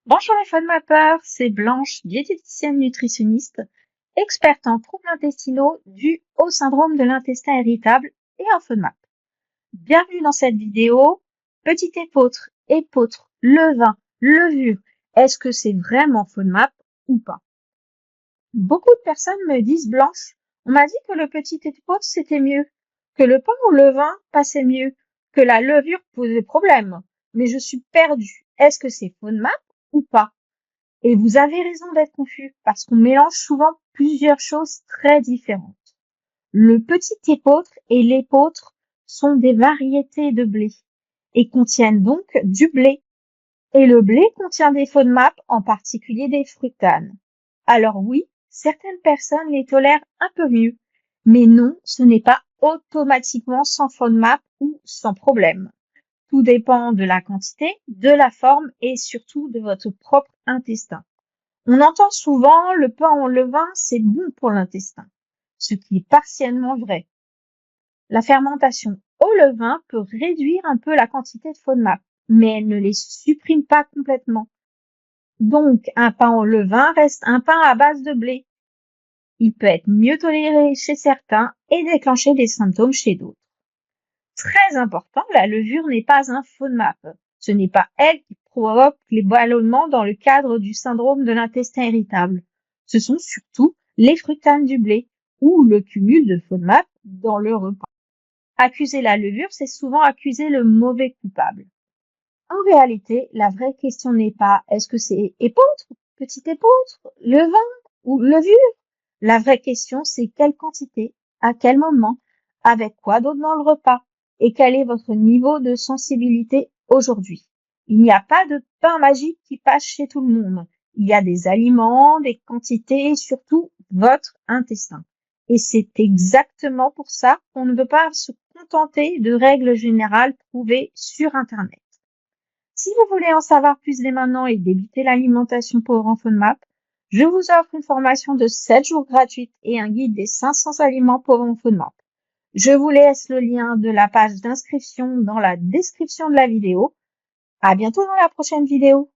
Bonjour les FODMAPeurs, c'est Blanche, diététicienne nutritionniste, experte en troubles intestinaux dus au syndrome de l'intestin irritable et en FODMAP. Bienvenue dans cette vidéo. Petit épeautre, levain, levure, est-ce que c'est vraiment FODMAP ou pas? Beaucoup de personnes me disent Blanche, on m'a dit que le petit épeautre c'était mieux, que le pain au levain passait mieux, que la levure posait problème. Mais je suis perdue. Est-ce que c'est FODMAP ou pas? Et vous avez raison d'être confus, parce qu'on mélange souvent plusieurs choses très différentes. Le petit épeautre et l'épeautre sont des variétés de blé et contiennent donc du blé. Et le blé contient des FODMAP, en particulier des fructanes. Alors oui, certaines personnes les tolèrent un peu mieux, mais non, ce n'est pas automatiquement sans FODMAP ou sans problème. Tout dépend de la quantité, de la forme et surtout de votre propre intestin. On entend souvent le pain en levain, c'est bon pour l'intestin, ce qui est partiellement vrai. La fermentation au levain peut réduire un peu la quantité de FODMAP, mais elle ne les supprime pas complètement. Donc, un pain au levain reste un pain à base de blé. Il peut être mieux toléré chez certains et déclencher des symptômes chez d'autres. Très important, la levure n'est pas un FODMAP. Ce n'est pas elle qui provoque les ballonnements dans le cadre du syndrome de l'intestin irritable. Ce sont surtout les fructanes du blé ou le cumul de FODMAP dans le repas. Accuser la levure, c'est souvent accuser le mauvais coupable. En réalité, la vraie question n'est pas est-ce que c'est épeautre, petit épeautre, levain ou levure. La vraie question, c'est quelle quantité, à quel moment, avec quoi d'autre dans le repas et quel est votre niveau de sensibilité aujourd'hui. Il n'y a pas de pain magique qui passe chez tout le monde. Il y a des aliments, des quantités et surtout votre intestin. Et c'est exactement pour ça qu'on ne veut pas se contenter de règles générales trouvées sur Internet. Si vous voulez en savoir plus dès maintenant et débuter l'alimentation pauvre en FODMAP, je vous offre une formation de 7 jours gratuite et un guide des 500 aliments pauvres en FODMAP. Je vous laisse le lien de la page d'inscription dans la description de la vidéo. À bientôt dans la prochaine vidéo.